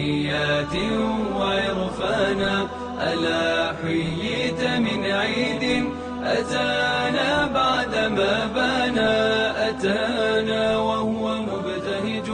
تحيات وعرفانا. ألا حييت من عيد أتانا بعدما بانا، أتانا وهو مبتهج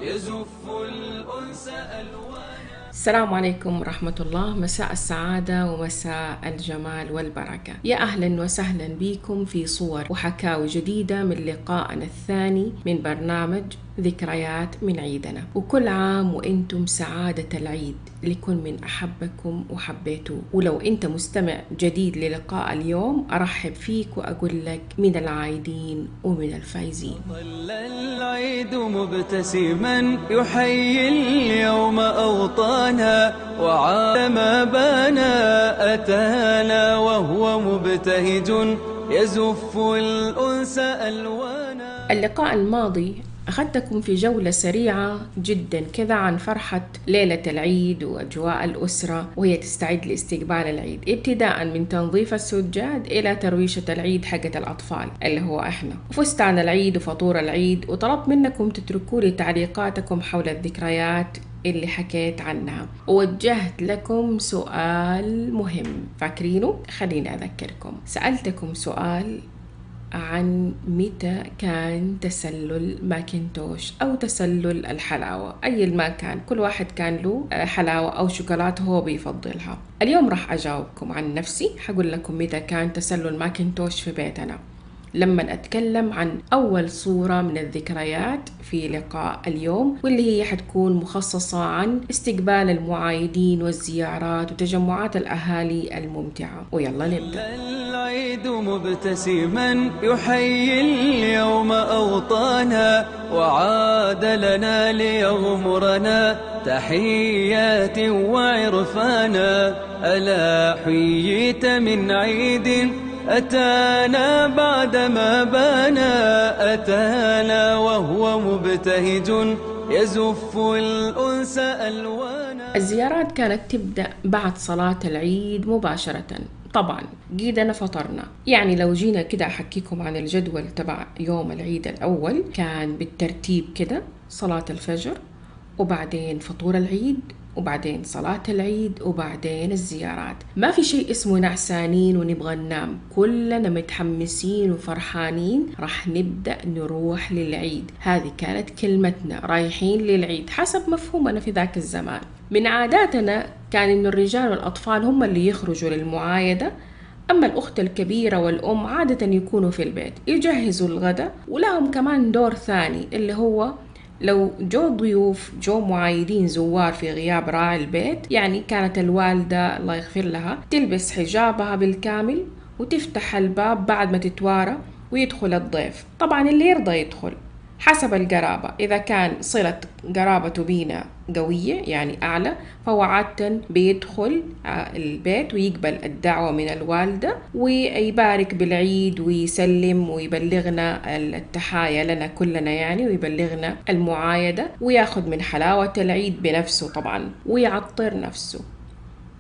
يزف الأنس ألوانا. السلام عليكم ورحمة الله، مساء السعادة ومساء الجمال والبركة. يا أهلا وسهلا بكم في صور وحكاوي جديدة من لقائنا الثاني من برنامج ذكريات من عيدنا. وكل عام وإنتم سعادة العيد لكل من أحبكم وحبيتوه. ولو أنت مستمع جديد للقاء اليوم أرحب فيك وأقول لك من العايدين ومن الفايزين. ظل العيد مبتسما يحيي اليوم أوطانا، وعاد ما بانا أتانا وهو مبتهج يزف الأنس ألوانا. اللقاء الماضي أخذتكم في جولة سريعة جدا كذا عن فرحة ليلة العيد وأجواء الأسرة وهي تستعد لاستقبال العيد، ابتداء من تنظيف السجاد إلى ترويشة العيد حقة الأطفال اللي هو إحنا، وفستان العيد وفطور العيد. وطلبت منكم تتركوا لي تعليقاتكم حول الذكريات اللي حكيت عنها، ووجهت لكم سؤال مهم فاكرينه؟ خليني أذكركم. سألتكم سؤال عن متى كان تسلل ماكنتوش أو تسلل الحلاوة، أي ما كان، كل واحد كان له حلاوة أو شوكولاتة هو بيفضلها. اليوم راح أجاوبكم عن نفسي، حقول لكم متى كان تسلل ماكنتوش في بيتنا لما أتكلم عن أول صورة من الذكريات في لقاء اليوم، واللي هي حتكون مخصصة عن استقبال المعايدين والزيارات وتجمعات الأهالي الممتعة. ويلا نبدأ. العيد مبتسما يحيي اليوم أوطانا، وعاد لنا ليغمرنا تحيات وعرفانا. ألا حييت من عيد أتانا بعدما بانا، أتانا وهو مبتهج يزف الأنس ألوانا. الزيارات كانت تبدأ بعد صلاة العيد مباشرة. طبعا جيدنا فطرنا، يعني لو جينا كده أحكيكم عن الجدول تبع يوم العيد الأول، كان بالترتيب كده: صلاة الفجر، وبعدين فطور العيد، وبعدين صلاة العيد، وبعدين الزيارات. ما في شيء اسمه نعسانين ونبغى ننام، كلنا متحمسين وفرحانين راح نبدأ نروح للعيد. هذه كانت كلمتنا، رايحين للعيد حسب مفهومنا في ذاك الزمان. من عاداتنا كان إنه الرجال والأطفال هم اللي يخرجوا للمعايدة، أما الأخت الكبيرة والأم عادة يكونوا في البيت يجهزوا الغداء. ولهم كمان دور ثاني، اللي هو لو جو ضيوف، جو معايدين زوار في غياب راعي البيت، يعني كانت الوالدة الله يغفر لها تلبس حجابها بالكامل وتفتح الباب بعد ما تتوارى ويدخل الضيف. طبعا اللي يرضى يدخل حسب القرابة، إذا كان صلة قرابته بينا قوية يعني أعلى، فهو عادة بيدخل البيت ويقبل الدعوة من الوالدة ويبارك بالعيد ويسلم ويبلغنا التحايا لنا كلنا يعني، ويبلغنا المعايدة وياخد من حلاوة العيد بنفسه طبعا ويعطر نفسه.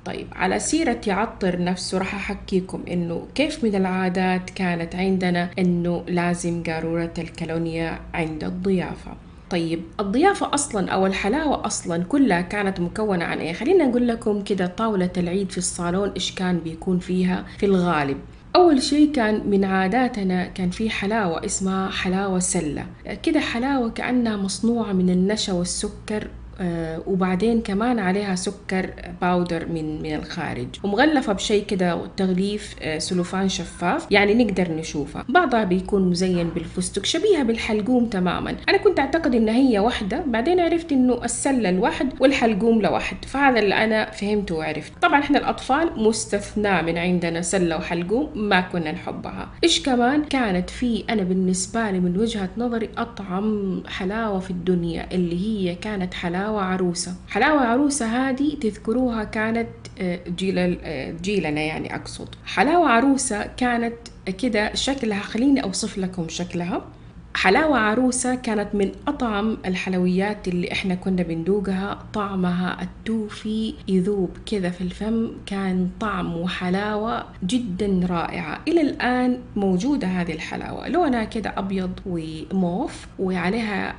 طيب، على سيرة يعطر نفسه راح أحكيكم إنه كيف من العادات كانت عندنا إنه لازم قارورة الكالونيا عند الضيافة. طيب، الضيافة أصلاً أو الحلاوة أصلاً كلها كانت مكونة عن إيه؟ خلينا نقول لكم كده طاولة العيد في الصالون إيش كان بيكون فيها في الغالب. أول شيء كان من عاداتنا كان في حلاوة اسمها حلاوة سلة، كده حلاوة كأنها مصنوعة من النشا والسكر، وبعدين كمان عليها سكر باودر من الخارج، ومغلفة بشيء كده تغليف سلوفان شفاف يعني نقدر نشوفها. بعضها بيكون مزين بالفستق شبيهة بالحلقوم تماما. أنا كنت أعتقد إن هي واحدة، بعدين عرفت إنه السلة لوحد والحلقوم لوحد، فهذا اللي أنا فهمته وعرفت. طبعا إحنا الأطفال مستثنى من عندنا سلة وحلقوم، ما كنا نحبها. إيش كمان كانت في أنا بالنسبة لي من وجهة نظري أطعم حلاوة في الدنيا، اللي هي كانت حلاوة عروسة. حلاوة عروسة هذه تذكروها كانت جيلنا يعني أقصد. حلاوة عروسة كانت كده شكلها، خليني أوصف لكم شكلها. حلاوة عروسة كانت من أطعم الحلويات اللي إحنا كنا بندوقها، طعمها التوفي يذوب كذا في الفم، كان طعم وحلاوة جدا رائعة. إلى الآن موجودة هذه الحلاوة، لونها كذا أبيض وموف وعليها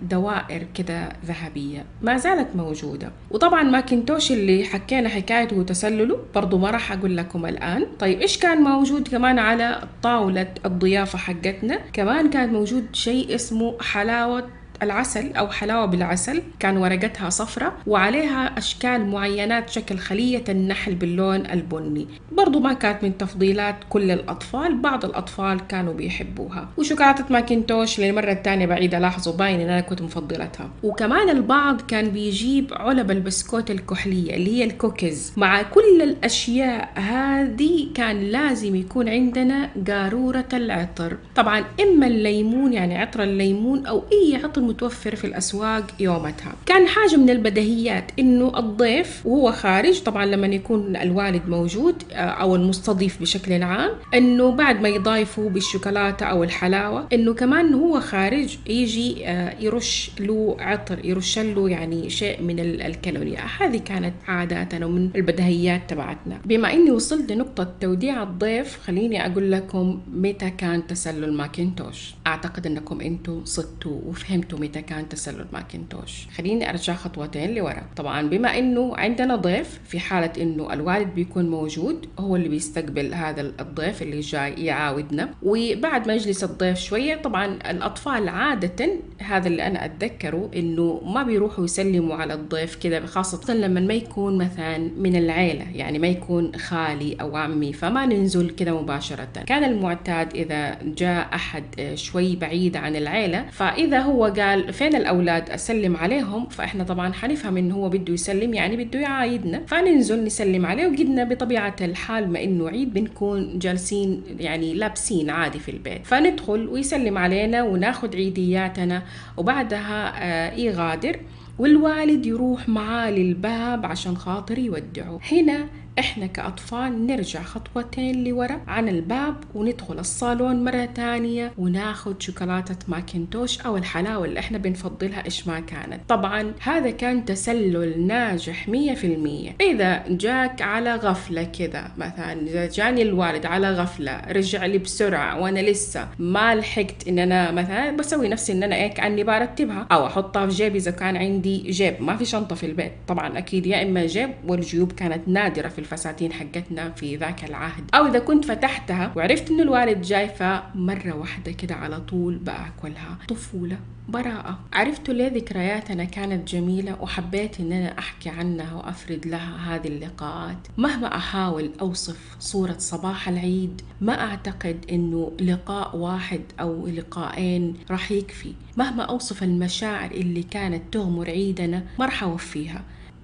دوائر كذا ذهبية، ما زالت موجودة. وطبعا ماكنتوش اللي حكينا حكايته وتسلله برضو ما راح أقول لكم الآن. طيب إيش كان موجود كمان على طاولة الضيافة حقتنا؟ كمان كان موجود شيء اسمه حلاوة العسل أو حلاوة بالعسل، كان ورقتها صفرة وعليها أشكال معينات شكل خلية النحل باللون البني، برضو ما كانت من تفضيلات كل الأطفال، بعض الأطفال كانوا بيحبوها. وشوكولاتة ماكنتوش للمرة الثانية بعيدة، لاحظوا باين إن أنا كنت مفضلتها. وكمان البعض كان بيجيب علب البسكوت الكحلية اللي هي الكوكيز. مع كل الأشياء هذه كان لازم يكون عندنا قارورة العطر، طبعا إما الليمون يعني عطر الليمون أو أي عطر متوفر في الأسواق يومتها. كان حاجة من البديهيات إنه الضيف وهو خارج، طبعا لما يكون الوالد موجود أو المستضيف بشكل عام، إنه بعد ما يضايفوا بالشوكولاتة أو الحلاوة، إنه كمان هو خارج يجي يرش له عطر، يرش له يعني شيء من الكالوريا. هذه كانت عاداتنا ومن البديهيات تبعتنا. بما إني وصلت لنقطة توديع الضيف، خليني أقول لكم متى كان تسلل ماكنتوش. أعتقد أنكم أنتم صدتوا وفهمتوا متى كان تسلل ماكنتوش. خليني أرجع خطوتين لورا. طبعا بما إنه عندنا ضيف، في حالة إنه الوالد بيكون موجود هو اللي بيستقبل هذا الضيف اللي جاي يعاودنا، وبعد ما يجلس الضيف شوية طبعا الأطفال عادة، هذا اللي أنا أتذكره، إنه ما بيروحوا يسلموا على الضيف كذا، خاصة لما ما يكون مثلا من العيلة، يعني ما يكون خالي أو عمي، فما ننزل كذا مباشرة. كان المعتاد إذا جاء أحد شوي بعيد عن العيلة، فإذا هو قال فين الأولاد أسلم عليهم، فإحنا طبعا حنفهم إنه هو بده يسلم يعني بده يعايدنا، فننزل نسلم عليه. وجدنا بطبيعة الحال ما إنه عيد بنكون جالسين يعني لابسين عادي في البيت، فندخل ويسلم علينا وناخد عيدياتنا، وبعدها يغادر والوالد يروح معاه للباب عشان خاطر يودعه. هنا احنا كأطفال نرجع خطوتين لورا عن الباب وندخل الصالون مرة تانية وناخد شوكولاتة ماكنتوش او الحلاوة اللي احنا بنفضلها ايش ما كانت. طبعا هذا كان تسلل ناجح 100%. اذا جاك على غفلة كذا، مثلا اذا جاني الوالد على غفلة رجع لي بسرعة وانا لسه ما لحقت ان انا مثلا بسوي نفسي ان انا كأني برتبها او احطها في جيبي اذا كان عندي جيب، ما في شنطة في البيت طبعا اكيد، يا اما جيب، والجيوب كانت نادرة في الفساتين حقتنا في ذاك العهد، او اذا كنت فتحتها وعرفت انه الوالد جاي فمرة واحدة كده على طول باكلها. طفولة، براءة. عرفتوا ليه ذكرياتنا كانت جميلة وحبيت ان انا احكي عنها وافرد لها هذه اللقاءات. مهما احاول اوصف صورة صباح العيد ما اعتقد انه لقاء واحد او لقاءين راح يكفي. مهما اوصف المشاعر اللي كانت تغمر عيدنا ما راح اوفيها.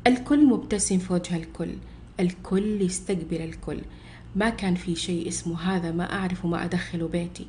الكل مبتسم في وجه الكل، الكل يستقبل الكل، ما كان في شيء اسمه هذا ما أعرف وما أدخله بيتي.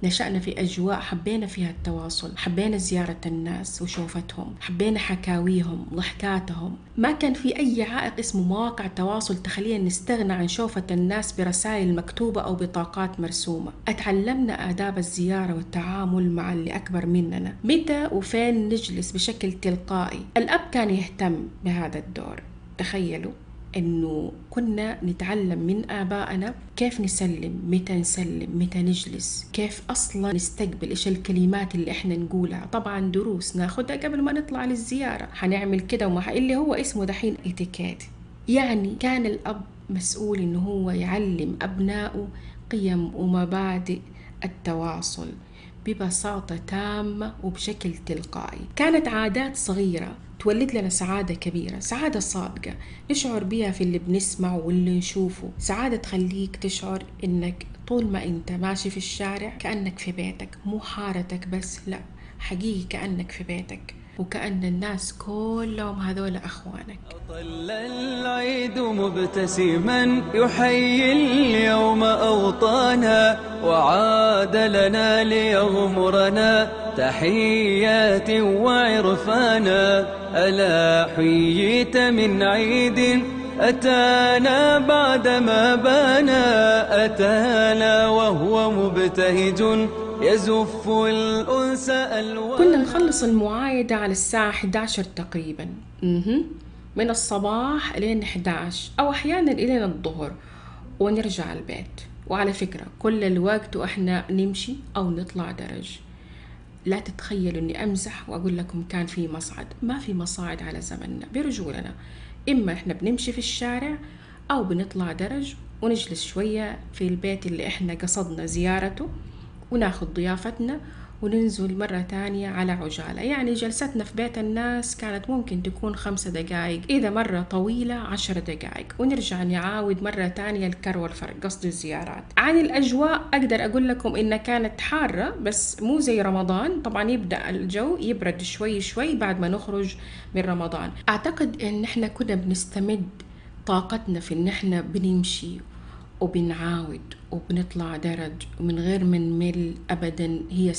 نشأنا في أجواء حبينا فيها التواصل، حبينا زيارة الناس وشوفتهم، حبينا حكاويهم ضحكاتهم. ما كان في أي عائق اسمه مواقع تواصل تخلينا نستغنى عن شوفة الناس برسائل مكتوبة أو بطاقات مرسومة. أتعلمنا آداب الزيارة والتعامل مع اللي أكبر مننا، متى وفين نجلس بشكل تلقائي. الأب كان يهتم بهذا الدور. تخيلوا إنه كنا نتعلم من آبائنا كيف نسلم، متى نسلم، متى نجلس، كيف أصلا نستقبل، إيش الكلمات اللي إحنا نقولها. طبعا دروس ناخدها قبل ما نطلع للزيارة، حنعمل كده وما اللي هو اسمه دحين اتيكيت. يعني كان الأب مسؤول إنه هو يعلم أبنائه قيم ومبادئ التواصل ببساطة تامة وبشكل تلقائي. كانت عادات صغيرة تولد لنا سعادة كبيرة، سعادة صادقة نشعر بها في اللي بنسمع واللي نشوفه، سعادة تخليك تشعر إنك طول ما أنت ماشي في الشارع كأنك في بيتك، مو حارتك بس، لا حقيقي كأنك في بيتك وكأن الناس كلهم هذول أخوانك. أطل العيد مبتسما يحيي اليوم أوطانا، وعاد لنا ليغمرنا تحيات وعرفانا. ألا حييت من عيد أتانا بعدما بانا، أتانا وهو مبتهج يزف الأنس ألوان. كنا نخلص المعايدة على الساعة 11 تقريبا، من الصباح لين 11 أو أحيانا إلى الظهر، ونرجع البيت. وعلى فكرة كل الوقت وإحنا نمشي أو نطلع درج. لا تتخيلوا إني أمزح وأقول لكم كان في مصعد. ما في مصاعد على زمننا برجولنا، إما إحنا بنمشي في الشارع أو بنطلع درج ونجلس شوية في البيت اللي إحنا قصدنا زيارته، وناخد ضيافتنا وننزل مرة تانية على عجالة. يعني جلستنا في بيت الناس كانت ممكن تكون 5 دقائق، إذا مرة طويلة 10 دقائق، ونرجع نعاود مرة تانية الكر والفرق، قصد الزيارات. عن الأجواء أقدر أقول لكم إنها كانت حارة، بس مو زي رمضان. طبعا يبدأ الجو يبرد شوي شوي بعد ما نخرج من رمضان. أعتقد إن إحنا كنا بنستمد طاقتنا في إن إحنا بنمشي وبنعاود وبنطلع درج ومن غير من مل أبدا. هي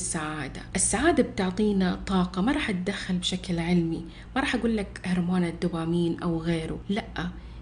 السعادة بتعطينا طاقة، ما راح أتدخل بشكل علمي، ما راح أقول لك هرمون الدوبامين أو غيره، لأ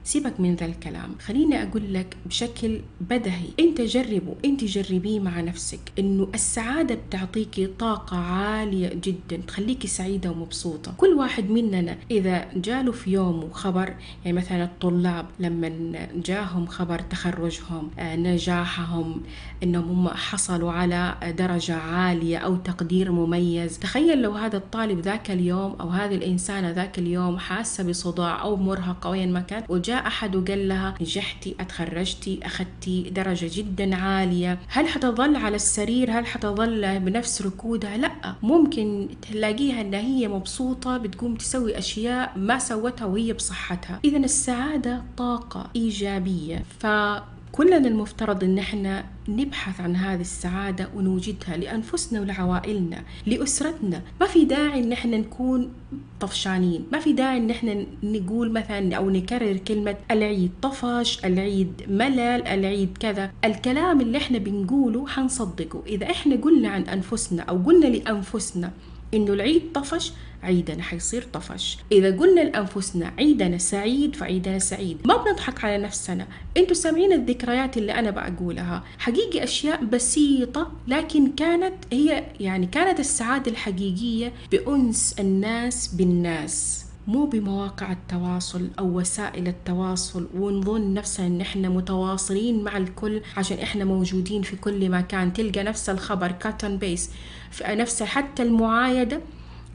سيبك من ذا الكلام. خليني أقول لك بشكل بدهي، أنت جربه، أنت جربيه مع نفسك، إنه السعادة بتعطيكي طاقة عالية جدا تخليكي سعيدة ومبسوطة. كل واحد مننا إذا جاله في يوم خبر، يعني مثلا الطلاب لما جاهم خبر تخرجهم، نجاحهم، إنهم هم حصلوا على درجة عالية أو تقدير مميز، تخيل لو هذا الطالب ذاك اليوم أو هذه الإنسانة ذاك اليوم حاسة بصداع أو مرهقة أو أين ما كان، وجاء أحد وقال لها نجحتي، اتخرجتي، أخذتي درجة جدا عالية، هل حتظل على السرير؟ هل حتظل بنفس ركودها؟ لا، ممكن تلاقيها أن هي مبسوطة بتقوم تسوي أشياء ما سوتها وهي بصحتها. إذا السعادة طاقة إيجابية، كلنا المفترض ان احنا نبحث عن هذه السعادة ونوجدها لأنفسنا ولعوائلنا لأسرتنا. ما في داعي ان احنا نكون طفشانين، ما في داعي ان احنا نقول مثلا او نكرر كلمة العيد طفش، العيد ملل، العيد كذا. الكلام اللي احنا بنقوله حنصدقه اذا احنا قلنا عن انفسنا او قلنا لأنفسنا إنه العيد طفش، عيدنا حيصير طفش. إذا قلنا لأنفسنا عيدنا سعيد، فعيدنا سعيد. ما بنضحك على نفسنا. أنتوا سامعين الذكريات اللي أنا بقولها حقيقي أشياء بسيطة، لكن كانت السعادة الحقيقية بأنس الناس بالناس، مو بمواقع التواصل أو وسائل التواصل، ونظن نفسنا إن إحنا متواصلين مع الكل عشان إحنا موجودين في كل مكان. تلقى نفس الخبر كاتن بيس، نفس حتى المعايدة.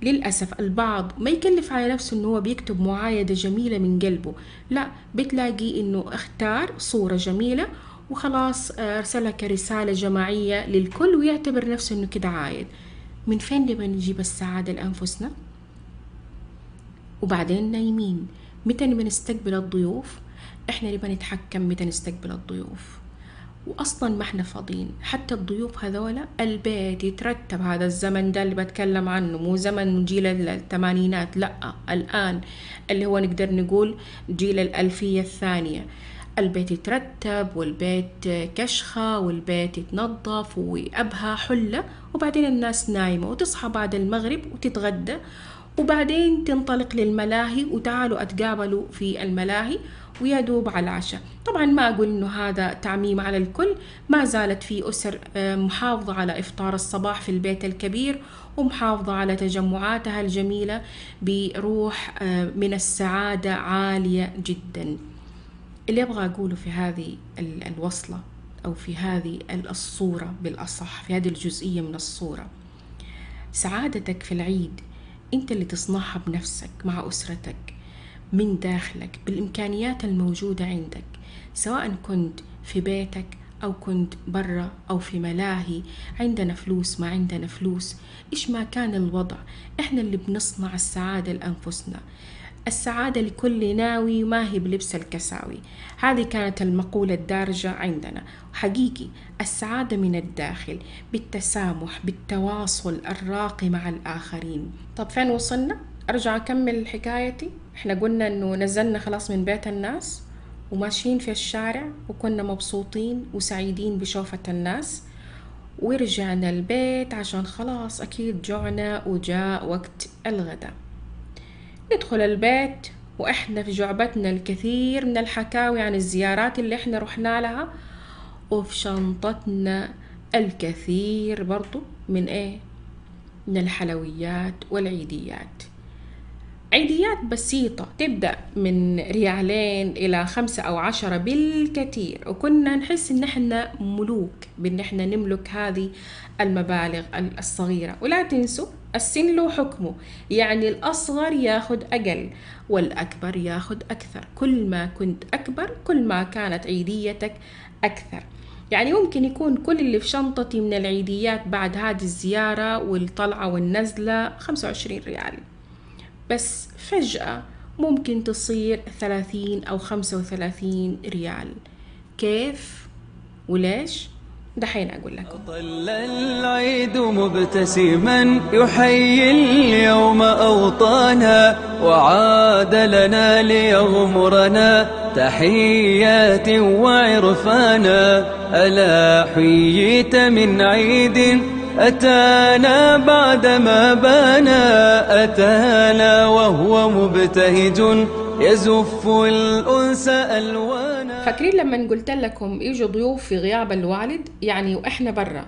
للأسف البعض ما يكلف على نفسه إنه هو بيكتب معايدة جميلة من قلبه، لا، بتلاقي إنه اختار صورة جميلة وخلاص أرسلك رسالة جماعية للكل ويعتبر نفسه إنه كده عايد. من فين نبغى نجيب السعادة لأنفسنا؟ وبعدين نايمين. متى نبغى نستقبل الضيوف؟ احنا نبغى نتحكم متى نستقبل الضيوف، واصلا ما احنا فاضيين. حتى الضيوف هذولا البيت يترتب، هذا الزمن ده اللي بتكلم عنه مو زمن جيل الثمانينات، لا، الان اللي هو نقدر نقول جيل الألفية الثانية. البيت يترتب والبيت كشخة والبيت يتنظف وأبها حلة، وبعدين الناس نايمة وتصحى بعد المغرب وتتغدى، وبعدين تنطلق للملاهي وتعالوا أتقابلوا في الملاهي ويا دوب على العشاء. طبعا ما أقول إنه هذا تعميم على الكل، ما زالت في أسر محافظة على إفطار الصباح في البيت الكبير ومحافظة على تجمعاتها الجميلة بروح من السعادة عالية جدا. اللي أبغى أقوله في هذه الوصلة أو في هذه الصورة بالأصح، في هذه الجزئية من الصورة، سعادتك في العيد أنت اللي تصنعها بنفسك مع أسرتك من داخلك بالإمكانيات الموجودة عندك، سواء كنت في بيتك أو كنت برا أو في ملاهي، عندنا فلوس ما عندنا فلوس، إيش ما كان الوضع، إحنا اللي بنصنع السعادة لأنفسنا. السعادة لكل ناوي ما هي بلبس الكساوي، هذه كانت المقولة الدارجة عندنا. حقيقي السعادة من الداخل، بالتسامح، بالتواصل الراقي مع الآخرين. طب فين وصلنا؟ أرجع أكمل حكايتي. إحنا قلنا إنه نزلنا خلاص من بيت الناس وماشيين في الشارع وكنا مبسوطين وسعيدين بشوفة الناس، ورجعنا البيت عشان خلاص أكيد جوعنا وجاء وقت الغداء. ندخل البيت وإحنا في جعبتنا الكثير من الحكاوي عن الزيارات اللي إحنا رحنا لها، وفي شنطتنا الكثير برضو من من الحلويات والعيديات. عيديات بسيطة تبدأ من ريالين إلى 5 أو 10 بالكثير، وكنا نحس إن احنا ملوك بإن احنا نملك هذه المبالغ الصغيرة. ولا تنسوا السن له حكمه، يعني الأصغر ياخد أقل والأكبر ياخد أكثر. كل ما كنت أكبر كل ما كانت عيديتك أكثر. يعني ممكن يكون كل اللي في شنطتي من العيديات بعد هذه الزيارة والطلعة والنزلة 25 ريال، بس فجأة ممكن تصير 30 أو 35 ريال. كيف وليش؟ دحين أقول لكم. ظل العيد مبتسما يحيي اليوم أوطانا، وعاد لنا ليغمرنا تحيات وعرفانا. ألا حييت من عيد أتانا بعدما بانا، أتانا وهو مبتهج يزف الأنس ألوانا. فاكرين لما قلت لكم يجوا ضيوف في غياب الوالد، يعني وإحنا برا،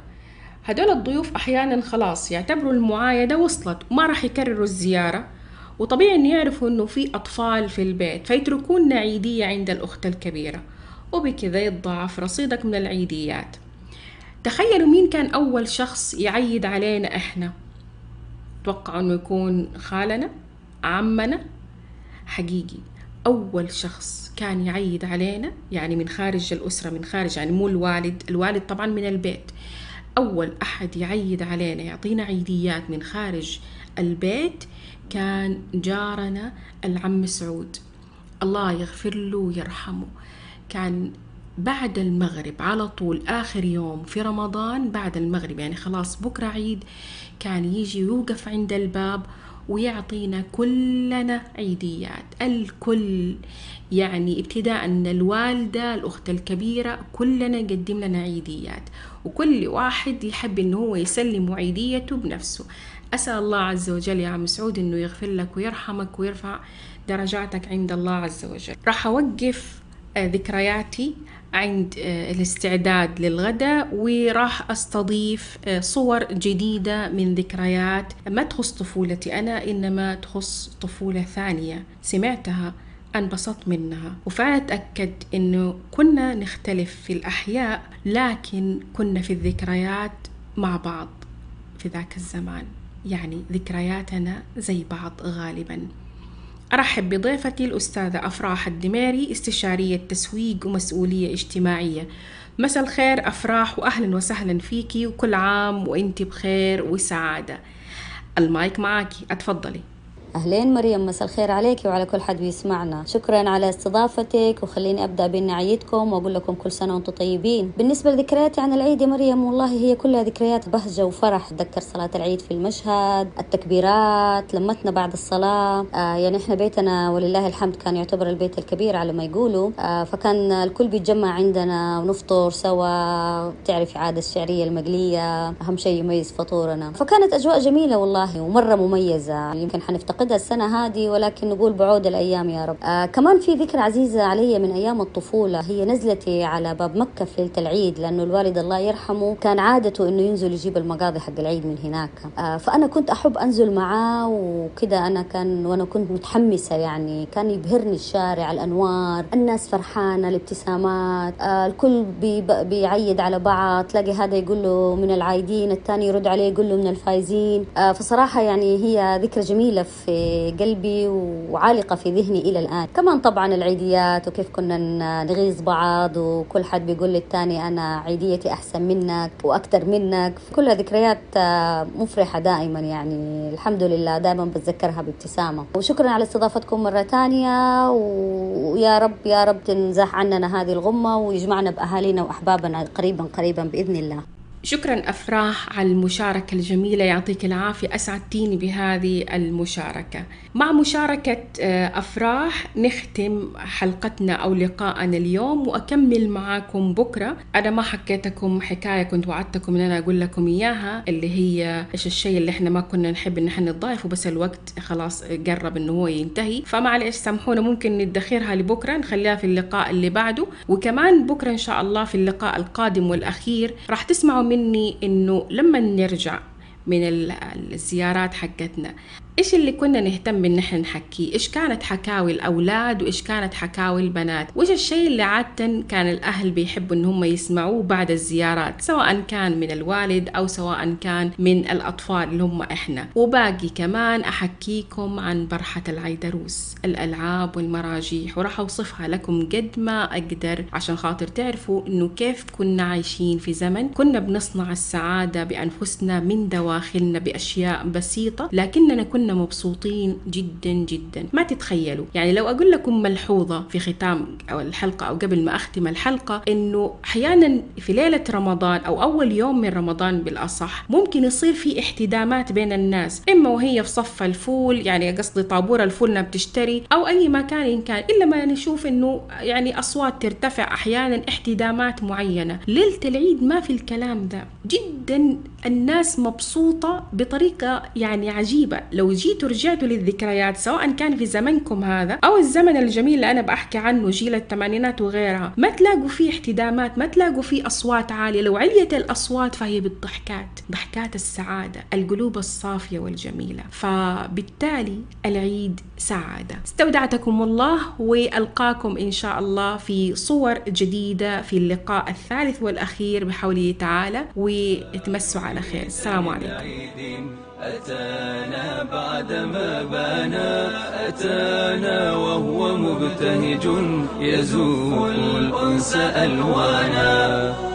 هدول الضيوف أحيانا خلاص يعتبروا المعايدة وصلت وما راح يكرروا الزيارة، وطبيعي إن يعرفوا إنه في أطفال في البيت فيتركون عيدية عند الأخت الكبيرة، وبكذا يتضاعف رصيدك من العيديات. تخيلوا مين كان أول شخص يعيد علينا إحنا؟ توقعوا إنه يكون خالنا، عمنا؟ حقيقي أول شخص كان يعيد علينا يعني من خارج الأسرة، من خارج يعني مو الوالد طبعا من البيت. أول أحد يعيد علينا يعطينا عيديات من خارج البيت كان جارنا العم سعود، الله يغفر له ويرحمه. كان بعد المغرب على طول، آخر يوم في رمضان بعد المغرب، يعني خلاص بكرة عيد، كان يجي يوقف عند الباب ويعطينا كلنا عيديات، الكل، يعني ابتداء من الوالدة الأخت الكبيرة كلنا يقدم لنا عيديات، وكل واحد يحب إنه هو يسلم عيديته بنفسه. أسأل الله عز وجل يا عم سعود إنه يغفر لك ويرحمك ويرفع درجاتك عند الله عز وجل. راح أوقف ذكرياتي عند الاستعداد للغداء، وراح أستضيف صور جديدة من ذكريات ما تخص طفولتي أنا، إنما تخص طفولة ثانية سمعتها انبسطت منها، وفعلا أتأكد إنه كنا نختلف في الأحياء لكن كنا في الذكريات مع بعض في ذاك الزمان، يعني ذكرياتنا زي بعض غالباً. أرحب بضيفتي الأستاذة أفراح الدميري، استشارية تسويق ومسؤولية اجتماعية. مساء الخير أفراح، وأهلا وسهلا فيكي، وكل عام وإنتي بخير وسعادة. المايك معاكي، أتفضلي. أهلين مريم، مساء الخير عليك وعلى كل حد بيسمعنا. شكرا على استضافتك، وخليني أبدأ بإني أعيدكم وأقول لكم كل سنة وأنتم طيبين. بالنسبة لذكرياتي عن العيد يا مريم، والله هي كلها ذكريات بهجة وفرح. أتذكر صلاة العيد في المشهد، التكبيرات، لمتنا بعد الصلاة. يعني إحنا بيتنا ولله الحمد كان يعتبر البيت الكبير على ما يقولوا، فكان الكل بيتجمع عندنا ونفطر سوا. تعرفي عادة الشعرية المقلية أهم شيء يميز فطورنا، فكانت أجواء جميلة والله ومرة مميزة. يمكن حنفتقدها السنة هذه، ولكن نقول بعود الأيام يا رب. كمان في ذكرى عزيزة علي من أيام الطفولة، هي نزلتي على باب مكة في ليلة العيد، لأنه الوالد الله يرحمه كان عادته إنه ينزل يجيب المقاضي حق العيد من هناك. فأنا كنت أحب أنزل معاه وكده. وأنا كنت متحمسة، يعني كان يبهرني الشارع، الأنوار، الناس فرحانة، الابتسامات، الكل بيعيد على بعض. تلاقي هذا يقول له من العايدين، الثاني يرد عليه يقول له من الفايزين. فصراحة يعني هي ذكرى جميلة في قلبي وعالقة في ذهني إلى الآن. كمان طبعا العيديات وكيف كنا نغيظ بعض، وكل حد بيقول للتاني أنا عيديتي أحسن منك وأكتر منك. كلها ذكريات مفرحة دائما، يعني الحمد لله دائما بتذكرها بابتسامة. وشكرا على استضافتكم مرة تانية، ويا رب يا رب تنزح عننا هذه الغمة ويجمعنا بأهالينا وأحبابنا قريبا بإذن الله. شكرا أفراح على المشاركة الجميلة، يعطيك العافية، أسعدتيني بهذه المشاركة. مع مشاركة أفراح نختم حلقتنا أو لقاءنا اليوم، وأكمل معاكم بكرة. أنا ما حكيتكم حكاية كنت وعدتكم أن أنا أقول لكم إياها، اللي هي إيش الشيء اللي إحنا ما كنا نحب إن إحنا نضايفه، بس الوقت خلاص قرب إنه هو ينتهي، فمعلش سامحونا، ممكن ندخرها لبكرة، نخليها في اللقاء اللي بعده. وكمان بكرة إن شاء الله في اللقاء القادم والأخير راح تسمعوا مني إنه لما نرجع من الزيارات حقتنا إيش اللي كنا نهتم إن إحنا نحكيه، إيش كانت حكاوي الأولاد وإيش كانت حكاوي البنات، وإيش الشيء اللي عادة كان الأهل بيحبوا إن هم يسمعوه بعد الزيارات، سواء كان من الوالد أو سواء كان من الأطفال اللي هم إحنا. وباقي كمان أحكيكم عن برحة العيدروس، الألعاب والمراجيح، وراح أوصفها لكم قد ما أقدر عشان خاطر تعرفوا إنه كيف كنا عايشين في زمن كنا بنصنع السعادة بأنفسنا من دواخلنا بأشياء بسيطة، لكننا كنا مبسوطين جدا جدا ما تتخيلوا. يعني لو أقول لكم ملحوظة في ختام أو الحلقة أو قبل ما أختم الحلقة، إنه أحيانا في ليلة رمضان أو أول يوم من رمضان بالأصح ممكن يصير في احتدامات بين الناس، إما وهي في صف الفول، يعني قصدي طابور الفول بتشتري، أو أي مكان إن كان، إلا ما نشوف إنه يعني أصوات ترتفع، أحيانا احتدامات معينة. ليلة العيد ما في الكلام ده، جدا الناس مبسوطة بطريقة يعني عجيبة. لو جيتوا رجعتوا للذكريات سواء كان في زمنكم هذا أو الزمن الجميل اللي أنا بحكي عنه جيل الثمانينات وغيرها، ما تلاقوا فيه احتدامات، ما تلاقوا فيه أصوات عالية. لو عليت الأصوات فهي بالضحكات، ضحكات السعادة، القلوب الصافية والجميلة. فبالتالي العيد سعادة. استودعتكم الله، وألقاكم إن شاء الله في صور جديدة في اللقاء الثالث والأخير بحوله تعالى، واتمسوا على خير. السلام عليكم. أتانا بعدما بانا، أتانا وهو مبتهج يزوق الأنس ألوانا.